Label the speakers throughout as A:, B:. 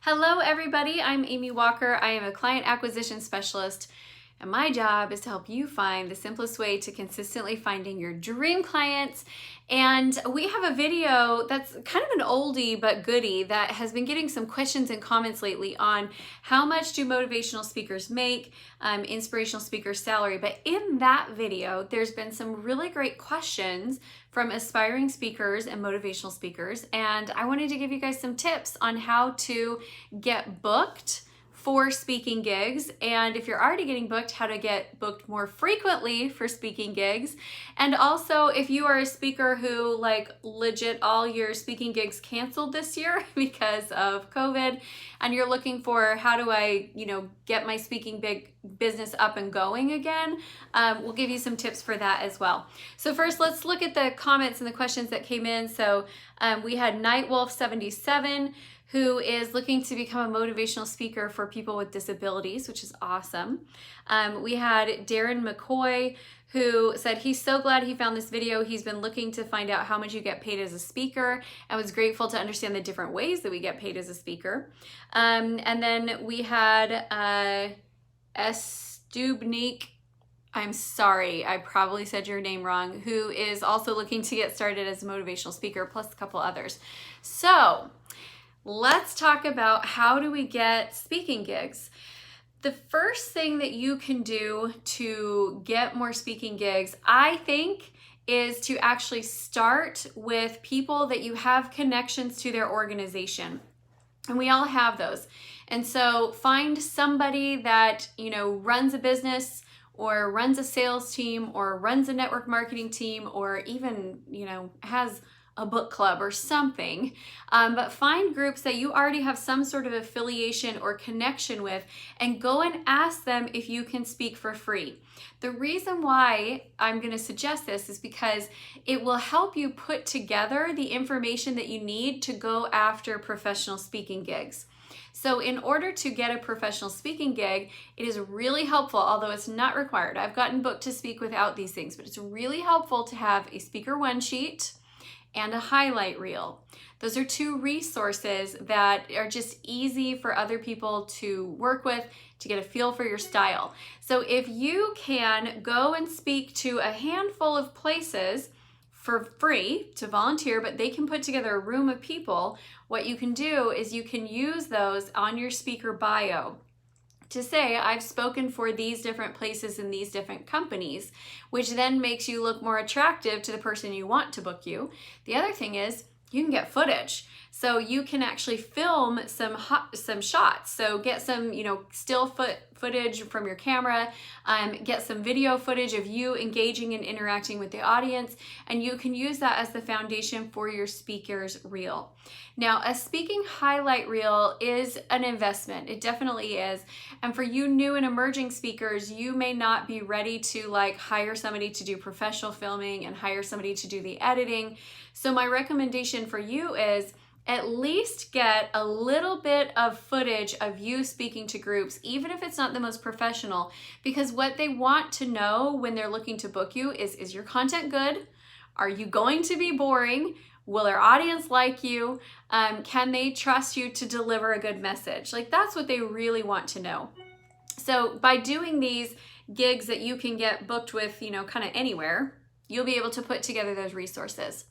A: Hello everybody, I'm Amy Walker. I am a client acquisition specialist and my job is to help you find the simplest way to consistently finding your dream clients. And we have a video that's kind of an oldie but goodie that has been getting some questions and comments lately on how much do motivational speakers make, inspirational speakers salary. But in that video, there's been some really great questions from aspiring speakers and motivational speakers. And I wanted to give you guys some tips on how to get booked for speaking gigs, and if you're already getting booked, how to get booked more frequently for speaking gigs. And also, if you are a speaker who legit all your speaking gigs canceled this year because of COVID, and you're looking for how do I, get my speaking big business up and going again, we'll give you some tips for that as well. So first, let's look at the comments and the questions that came in. So we had Nightwolf77, who is looking to become a motivational speaker for people with disabilities, which is awesome. We had Darren McCoy, who said he's so glad he found this video. He's been looking to find out how much you get paid as a speaker and was grateful to understand the different ways that we get paid as a speaker. And then we had Estubnik, I'm sorry, I probably said your name wrong, who is also looking to get started as a motivational speaker, plus a couple others. So let's talk about how do we get speaking gigs. The first thing that you can do to get more speaking gigs, I think, is to actually start with people that you have connections to their organization. And we all have those. And so find somebody that, runs a business or runs a sales team or runs a network marketing team or even, has a book club or something, but find groups that you already have some sort of affiliation or connection with and go and ask them if you can speak for free. The reason why I'm going to suggest this is because it will help you put together the information that you need to go after professional speaking gigs. So in order to get a professional speaking gig, it is really helpful, although it's not required. I've gotten booked to speak without these things, but it's really helpful to have a speaker one sheet and a highlight reel. Those are two resources that are just easy for other people to work with to get a feel for your style. So if you can go and speak to a handful of places for free to volunteer, but they can put together a room of people, what you can do is you can use those on your speaker bio to say, I've spoken for these different places in these different companies, which then makes you look more attractive to the person you want to book you. The other thing is you can get footage. So you can actually film some shots. So get some, still footage from your camera, get some video footage of you engaging and interacting with the audience, and you can use that as the foundation for your speaker's reel. Now, a speaking highlight reel is an investment. It definitely is. And for you new and emerging speakers, you may not be ready to hire somebody to do professional filming and hire somebody to do the editing. So my recommendation for you is at least get a little bit of footage of you speaking to groups, even if it's not the most professional, because what they want to know when they're looking to book you is your content good? Are you going to be boring? Will their audience like you? Can they trust you to deliver a good message? That's what they really want to know. So by doing these gigs that you can get booked with, kind of anywhere, you'll be able to put together those resources.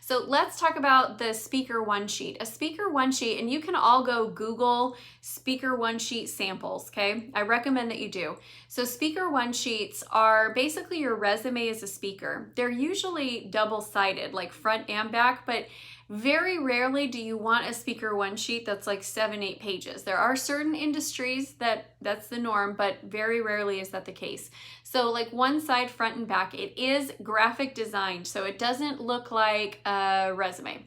A: So let's talk about the speaker one sheet. A speaker one sheet, and you can all go Google speaker one sheet samples, okay? I recommend that you do. So speaker one sheets are basically your resume as a speaker. They're usually double-sided, front and back, but very rarely do you want a speaker one sheet that's 7-8 pages. There are certain industries that's the norm, but very rarely is that the case. So one side, front and back, it is graphic designed, so it doesn't look like a resume.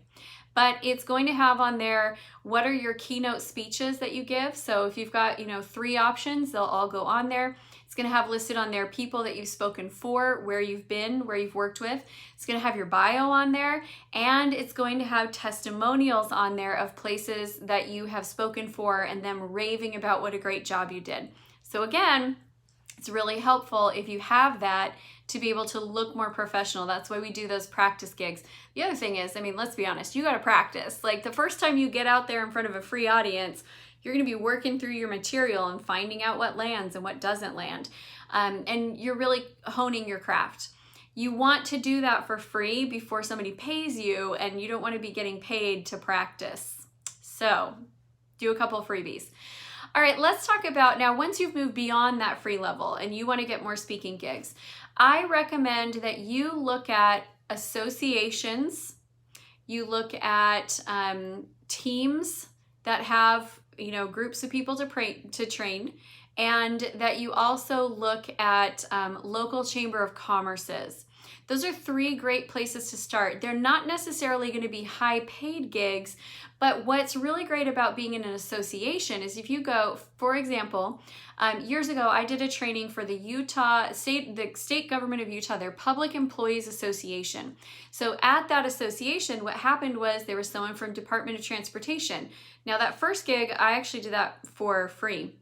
A: But it's going to have on there what are your keynote speeches that you give. So if you've got 3 options, they'll all go on there. It's going to have listed on there people that you've spoken for, where you've been, where you've worked with. It's going to have your bio on there, and it's going to have testimonials on there of places that you have spoken for and them raving about what a great job you did. So again, It's really helpful if you have that to be able to look more professional. That's why we do those practice gigs. The other thing is, I mean, let's be honest, you got to practice. Like the first time you get out there in front of a free audience, you're going to be working through your material and finding out what lands and what doesn't land. And you're really honing your craft. You want to do that for free before somebody pays you, and you don't want to be getting paid to practice. So do a couple of freebies. All right, let's talk about now, once you've moved beyond that free level and you want to get more speaking gigs, I recommend that you look at associations, you look at teams that have, groups of people to train, and that you also look at local chamber of commerces. Those are 3 great places to start. They're not necessarily going to be high paid gigs, but what's really great about being in an association is if you go, for example, years ago, I did a training for the state government of Utah, their Public Employees Association. So at that association, what happened was there was someone from Department of Transportation. Now that first gig, I actually did that for free.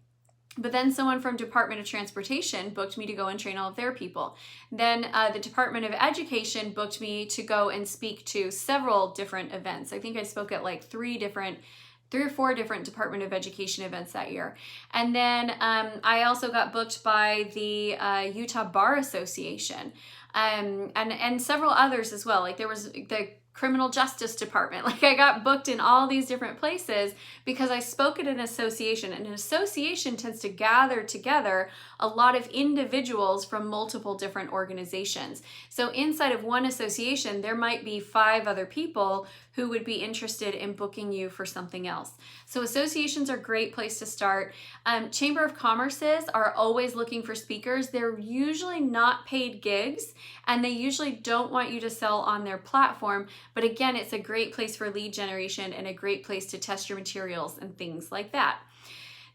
A: But then someone from Department of Transportation booked me to go and train all of their people. Then the Department of Education booked me to go and speak to several different events. I think I spoke at like 3 or 4 different Department of Education events that year. And then I also got booked by the Utah Bar Association and several others as well. Like there was the Criminal Justice Department. Like I got booked in all these different places because I spoke at an association, and an association tends to gather together a lot of individuals from multiple different organizations. So inside of one association, there might be 5 other people who would be interested in booking you for something else. So associations are a great place to start. Chamber of Commerces are always looking for speakers. They're usually not paid gigs, and they usually don't want you to sell on their platform. But again, it's a great place for lead generation and a great place to test your materials and things like that.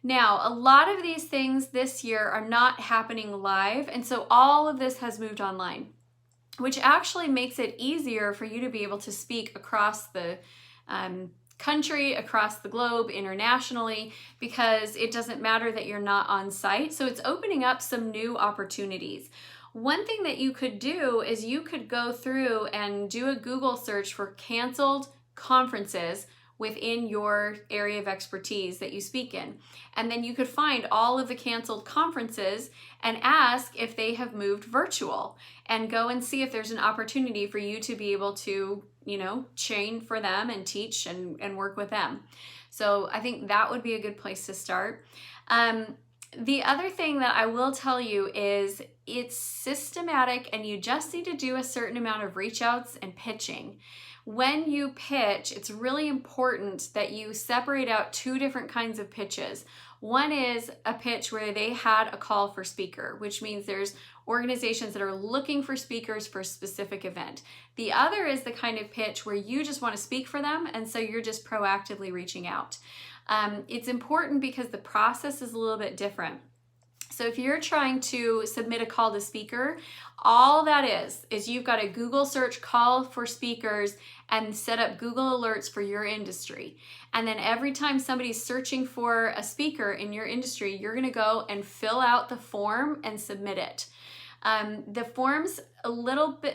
A: Now, a lot of these things this year are not happening live, and so all of this has moved online, which actually makes it easier for you to be able to speak across the country, across the globe, internationally, because it doesn't matter that you're not on site. So it's opening up some new opportunities. One thing that you could do is you could go through and do a Google search for canceled conferences within your area of expertise that you speak in. And then you could find all of the canceled conferences and ask if they have moved virtual, and go and see if there's an opportunity for you to be able to, train for them and teach and work with them. So I think that would be a good place to start. The other thing that I will tell you is it's systematic, and you just need to do a certain amount of reach outs and pitching. When you pitch, it's really important that you separate out 2 different kinds of pitches. One is a pitch where they had a call for speaker, which means there's organizations that are looking for speakers for a specific event. The other is the kind of pitch where you just want to speak for them, and so you're just proactively reaching out. It's important because the process is a little bit different. So if you're trying to submit a call to speaker, all that is you've got to Google search call for speakers and set up Google alerts for your industry. And then every time somebody's searching for a speaker in your industry, you're going to go and fill out the form and submit it. The forms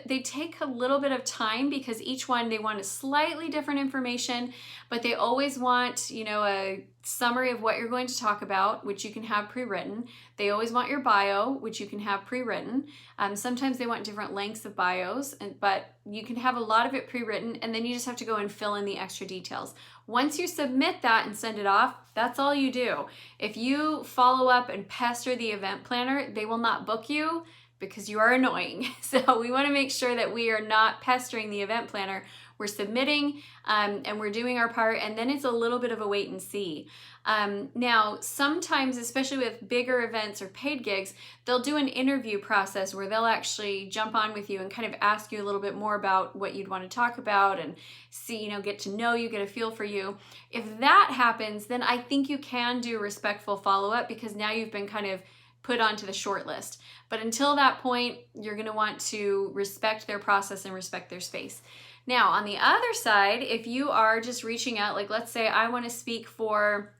A: they take a little bit of time because each one, they want a slightly different information, but they always want, a summary of what you're going to talk about, which you can have pre-written. They always want your bio, which you can have pre-written. Sometimes they want different lengths of bios, but you can have a lot of it pre-written, and then you just have to go and fill in the extra details. Once you submit that and send it off, that's all you do. If you follow up and pester the event planner, they will not book you, because you are annoying. So we want to make sure that we are not pestering the event planner. We're submitting and we're doing our part, and then it's a little bit of a wait and see. Now, sometimes, especially with bigger events or paid gigs, they'll do an interview process where they'll actually jump on with you and kind of ask you a little bit more about what you'd want to talk about and see, get to know you, get a feel for you. If that happens, then I think you can do respectful follow-up, because now you've been kind of put onto the short list. But until that point, you're going to want to respect their process and respect their space. Now, on the other side, if you are just reaching out, like let's say I want to speak for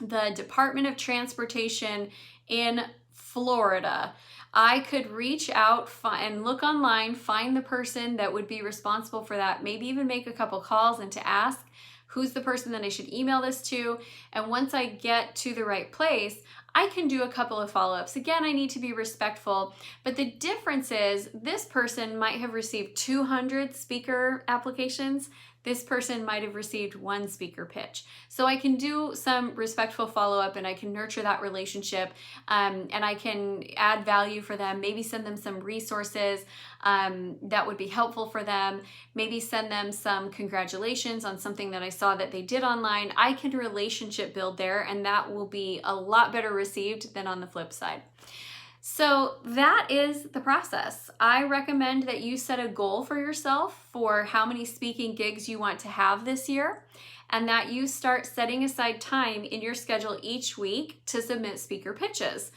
A: the Department of Transportation in Florida, I could reach out and look online, find the person that would be responsible for that, maybe even make a couple calls and to ask who's the person that I should email this to. And once I get to the right place, I can do a couple of follow-ups. Again, I need to be respectful, but the difference is this person might have received 200 speaker applications. This person might have received 1 speaker pitch. So I can do some respectful follow-up and I can nurture that relationship, and I can add value for them, maybe send them some resources that would be helpful for them, maybe send them some congratulations on something that I saw that they did online. I can relationship build there, and that will be a lot better received than on the flip side. So that is the process. I recommend that you set a goal for yourself for how many speaking gigs you want to have this year, and that you start setting aside time in your schedule each week to submit speaker pitches.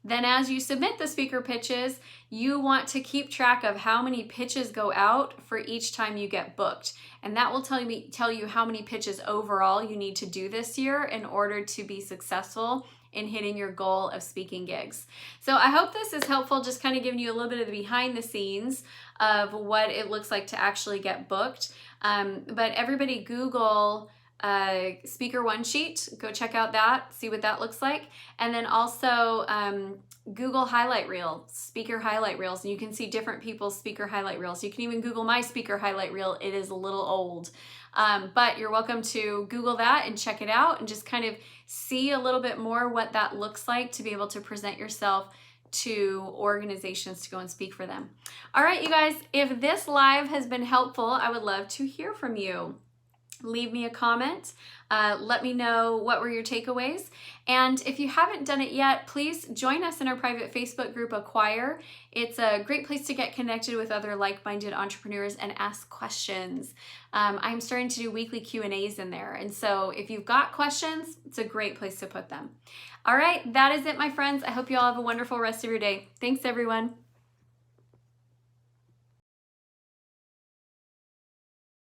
A: Then as you submit the speaker pitches, you want to keep track of how many pitches go out for each time you get booked. And that will tell you how many pitches overall you need to do this year in order to be successful in hitting your goal of speaking gigs. So I hope this is helpful, just kind of giving you a little bit of the behind the scenes of what it looks like to actually get booked. But everybody Google Speaker One Sheet, go check out that, see what that looks like. And then also Google highlight reel, speaker highlight reels, and you can see different people's speaker highlight reels. You can even Google my speaker highlight reel. It is a little old, but you're welcome to Google that and check it out and just kind of see a little bit more what that looks like to be able to present yourself to organizations to go and speak for them. All right, you guys, if this live has been helpful, I would love to hear from you. Leave me a comment. Let me know what were your takeaways. And if you haven't done it yet, please join us in our private Facebook group, Acquire. It's a great place to get connected with other like-minded entrepreneurs and ask questions. I'm starting to do weekly Q&As in there. And so if you've got questions, it's a great place to put them. All right, that is it, my friends. I hope you all have a wonderful rest of your day. Thanks, everyone.